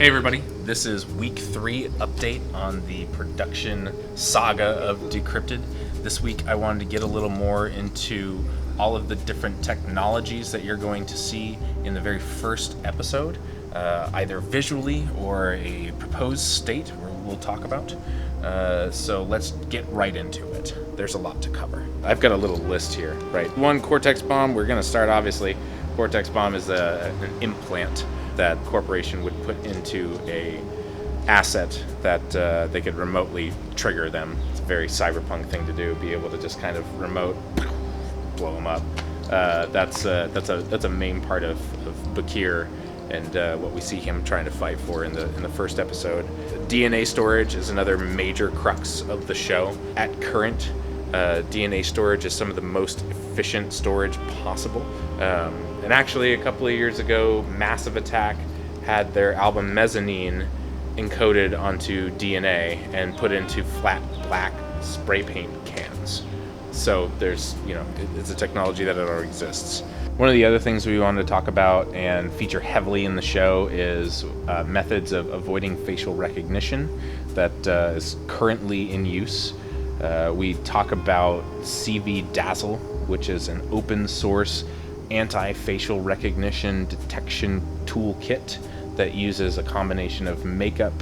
Hey everybody, this is week 3 update on the production saga of Decrypted. This week I wanted to get a little more into all of the different technologies that you're going to see in the very first episode, either visually or a proposed state where we'll talk about. So let's get right into it. There's a lot to cover. I've got a little list here, right? One, Cortex bomb. We're going to start, obviously. Cortex bomb is an implant that corporation would put into a asset that they could remotely trigger them. It's a very cyberpunk thing to do, be able to just kind of remote blow them up. That's a main part of Bakir and what we see him trying to fight for in the first episode. DNA storage is another major crux of the show. At current, DNA storage is some of the most efficient storage possible. And actually, a couple of years ago, Massive Attack had their album Mezzanine encoded onto DNA and put into flat black spray paint cans. So there's, it's a technology that already exists. One of the other things we wanted to talk about and feature heavily in the show is methods of avoiding facial recognition that is currently in use. We talk about CV Dazzle, which is an open source anti-facial recognition detection toolkit that uses a combination of makeup,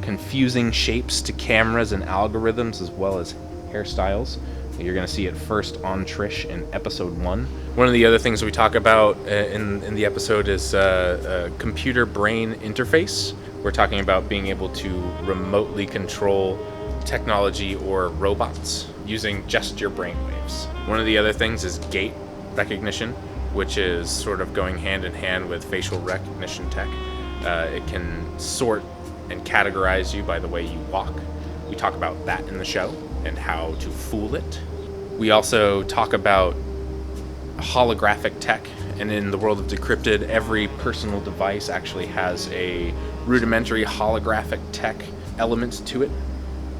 confusing shapes to cameras and algorithms, as well as hairstyles. You're going to see it first on Trish in episode 1. One of the other things we talk about in the episode is computer-brain interface. We're talking about being able to remotely control technology or robots using just your brainwaves. One of the other things is gait recognition, which is sort of going hand in hand with facial recognition tech. It can sort and categorize you by the way you walk. We talk about that in the show and how to fool it. We also talk about holographic tech, and in the world of Decrypted, every personal device actually has a rudimentary holographic tech element to it,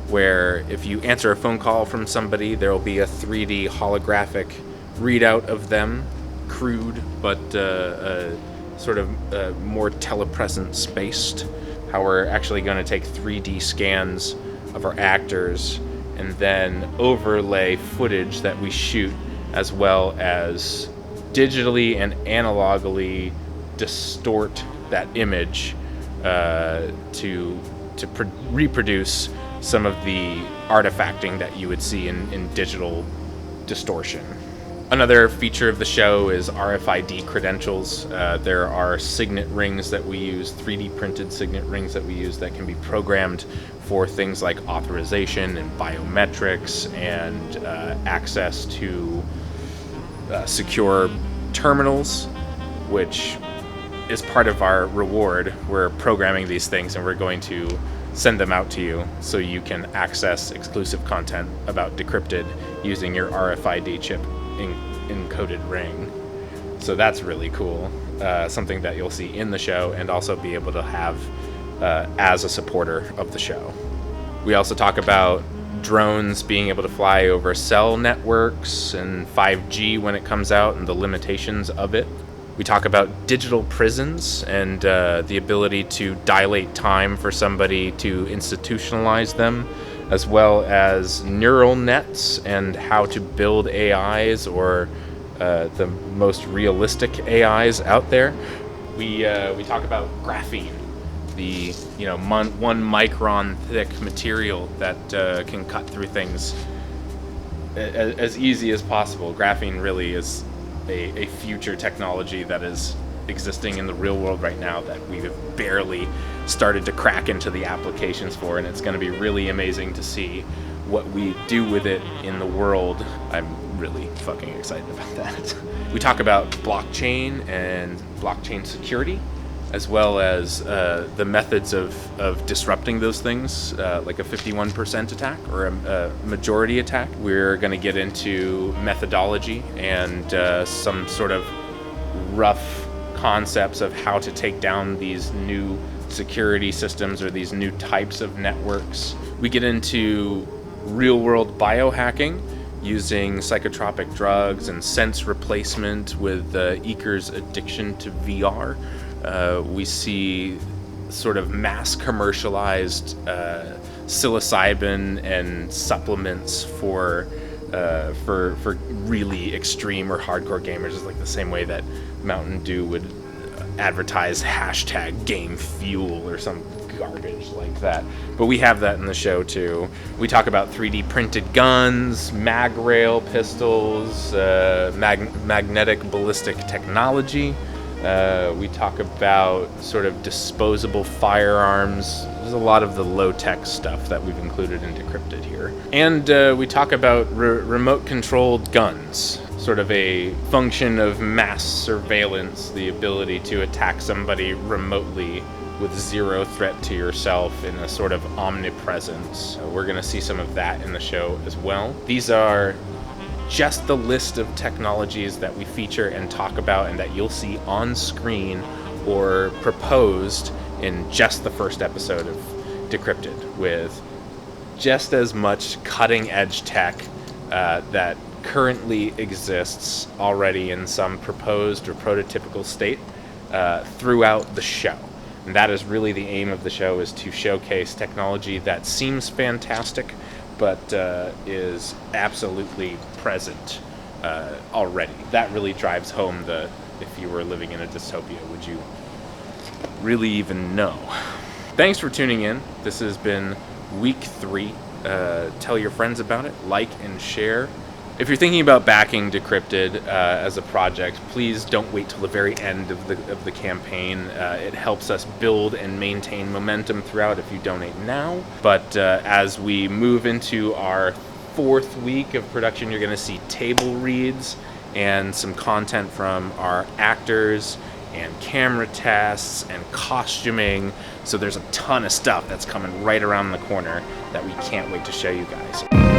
where if you answer a phone call from somebody, there will be a 3D holographic readout of them, crude but sort of more telepresence based. How we're actually going to take 3D scans of our actors and then overlay footage that we shoot, as well as digitally and analogically distort that image to reproduce some of the artifacting that you would see in digital distortion. Another feature of the show is RFID credentials. There are signet rings that we use, 3D printed signet rings that we use that can be programmed for things like authorization and biometrics and access to secure terminals, which is part of our reward. We're programming these things and we're going to send them out to you so you can access exclusive content about Decrypted using your RFID chip encoded ring. So that's really cool. Something that you'll see in the show and also be able to have as a supporter of the show. We also talk about drones being able to fly over cell networks and 5G when it comes out and the limitations of it. We talk about digital prisons and the ability to dilate time for somebody to institutionalize them, as well as neural nets and how to build AIs or the most realistic AIs out there. We talk about graphene, the 1 micron thick material that can cut through things as easy as possible. Graphene really is a future technology that is existing in the real world right now that we've barely started to crack into the applications for, and it's going to be really amazing to see what we do with it in the world. I'm really fucking excited about that. We talk about blockchain and blockchain security, as well as the methods of disrupting those things, like a 51% attack or a majority attack. We're going to get into methodology and some sort of rough concepts of how to take down these new security systems or these new types of networks. We get into real-world biohacking using psychotropic drugs and sense replacement with Eaker's addiction to VR. We see sort of mass commercialized psilocybin and supplements for really extreme or hardcore gamers, is like the same way that Mountain Dew would advertise hashtag game fuel or some garbage like that. But we have that in the show too. We talk about 3D printed guns, mag rail pistols, magnetic ballistic technology. We talk about sort of disposable firearms. There's a lot of the low-tech stuff that we've included in Decrypted here. And we talk about remote-controlled guns, sort of a function of mass surveillance, the ability to attack somebody remotely with zero threat to yourself in a sort of omnipresence. We're going to see some of that in the show as well. These are just the list of technologies that we feature and talk about and that you'll see on screen or proposed in just the first episode of Decrypted, with just as much cutting-edge tech that currently exists already in some proposed or prototypical state throughout the show. And that is really the aim of the show, is to showcase technology that seems fantastic, but is absolutely present already. That really drives home the, if you were living in a dystopia, would you really even know? Thanks for tuning in. This has been week 3. Tell your friends about it, like and share. If you're thinking about backing Decrypted as a project, please don't wait till the very end of the campaign. It helps us build and maintain momentum throughout if you donate now. But as we move into our 4th week of production, you're going to see table reads and some content from our actors and camera tests and costuming. So there's a ton of stuff that's coming right around the corner that we can't wait to show you guys.